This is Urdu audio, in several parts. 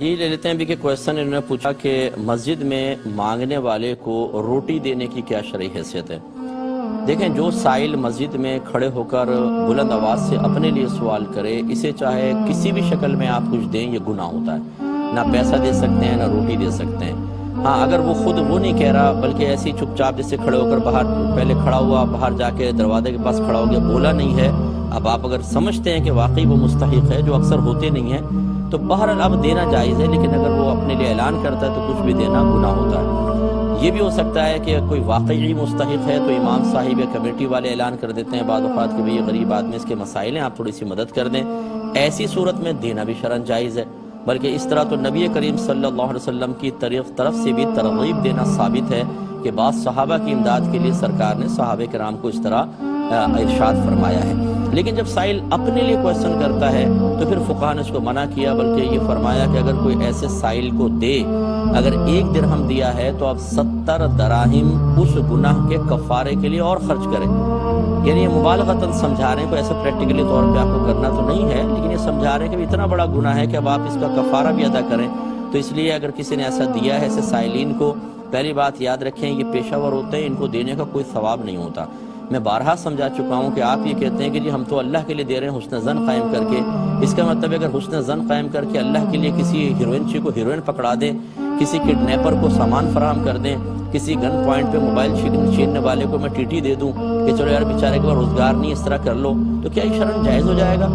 یہ لے لیتے ہیں بھی کہ کویسچن انہوں نے پوچھا کہ مسجد میں مانگنے والے کو روٹی دینے کی کیا شرعی حیثیت ہے۔ دیکھیں، جو سائل مسجد میں کھڑے ہو کر بلند آواز سے اپنے لیے سوال کرے، اسے چاہے کسی بھی شکل میں آپ کچھ دیں، یہ گناہ ہوتا ہے۔ نہ پیسہ دے سکتے ہیں، نہ روٹی دے سکتے ہیں۔ ہاں، اگر وہ خود وہ نہیں کہہ رہا بلکہ ایسی چپ چاپ جس سے کھڑے ہو کر باہر پہلے کھڑا ہوا، باہر جا کے دروازے کے پاس کھڑا ہو گیا، بولا نہیں ہے، اب آپ اگر سمجھتے ہیں کہ واقعی وہ مستحق ہے، جو اکثر ہوتے نہیں ہیں، تو بہرحال اب دینا جائز ہے، لیکن اگر وہ اپنے لیے اعلان کرتا ہے تو کچھ بھی دینا گناہ ہوتا ہے۔ یہ بھی ہو سکتا ہے کہ کوئی واقعی مستحق ہے تو امام صاحب یا کمیٹی والے اعلان کر دیتے ہیں بعض اوقات کہ بھئی یہ غریب آدمی، اس کے مسائل ہیں، آپ تھوڑی سی مدد کر دیں۔ ایسی صورت میں دینا بھی شرعاً جائز ہے، بلکہ اس طرح تو نبی کریم صلی اللہ علیہ وسلم کی طرف سے بھی ترغیب دینا ثابت ہے کہ بعض صحابہ کی امداد کے لیے سرکار نے صحابہ کرام کو اس طرح ارشاد فرمایا ہے۔ لیکن جب سائل اپنے لیے کویسچن کرتا ہے تو پھر فقہاء نے اس کو منع کیا، بلکہ یہ فرمایا کہ اگر کوئی ایسے سائل کو دے، اگر 1 درہم دیا ہے تو اب 70 دراہم اس گناہ کے کفارے کے لیے اور خرچ کریں۔ یعنی یہ مبالغتاً سمجھا رہے ہیں، کوئی ایسے پریکٹیکلی طور پہ آپ کو کرنا تو نہیں ہے، لیکن یہ سمجھا رہے ہیں کہ اتنا بڑا گناہ ہے کہ اب آپ اس کا کفارہ بھی ادا کریں۔ تو اس لیے اگر کسی نے ایسا دیا ہے ایسے سائلین کو، پہلی بات یاد رکھیں یہ پیشہ ور ہوتے ہیں، ان کو دینے کا کوئی ثواب نہیں ہوتا۔ میں بارہا سمجھا چکا ہوں کہ آپ یہ کہتے ہیں کہ جی ہم تو اللہ کے لیے دے رہے ہیں حسن ظن قائم کر کے، اس کا مطلب اگر حسن ظن قائم کر کے اللہ کے لیے کسی ہیروئن کو ہیروئن پکڑا دیں، کسی کڈنیپر کو سامان فراہم کر دیں، کسی گن پوائنٹ پہ موبائل چھیننے والے کو میں ٹی دے دوں کہ چلو یار بیچارے کے پاس روزگار نہیں، اس طرح کر لو، تو کیا یہ شرعاً جائز ہو جائے گا؟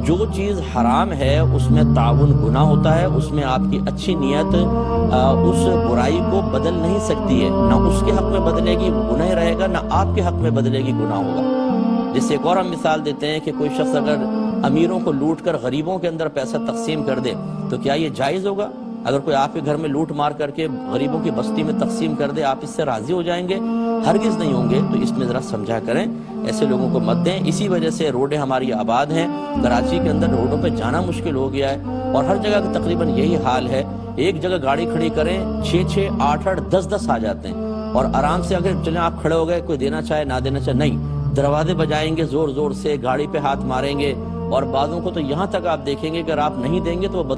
جو چیز حرام ہے اس میں تعاون گناہ ہوتا ہے، اس میں آپ کی اچھی نیت اس برائی کو بدل نہیں سکتی ہے، نہ اس کے حق میں بدلے گی وہ گناہ رہے گا، نہ آپ کے حق میں بدلے گی گناہ ہوگا۔ جس سے ایک اور ہم مثال دیتے ہیں کہ کوئی شخص اگر امیروں کو لوٹ کر غریبوں کے اندر پیسہ تقسیم کر دے تو کیا یہ جائز ہوگا؟ اگر کوئی آپ کے گھر میں لوٹ مار کر کے غریبوں کی بستی میں تقسیم کر دے، آپ اس سے راضی ہو جائیں گے؟ ہرگز نہیں ہوں گے۔ تو اس میں ذرا سمجھا کریں، ایسے لوگوں کو مت دیں۔ اسی وجہ سے روڈیں ہماری آباد ہیں، کراچی کے اندر روڈوں پہ جانا مشکل ہو گیا ہے، اور ہر جگہ تقریباً یہی حال ہے۔ ایک جگہ گاڑی کھڑی کریں 6 8 10 آ جاتے ہیں، اور آرام سے اگر چلیں آپ کھڑے ہو گئے، کوئی دینا چاہے نہ دینا چاہے، نہیں، دروازے بجائیں گے زور زور سے، گاڑی پہ ہاتھ ماریں گے، اور بعضوں کو تو یہاں تک آپ دیکھیں گے کہ اگر آپ نہیں دیں گے تو وہ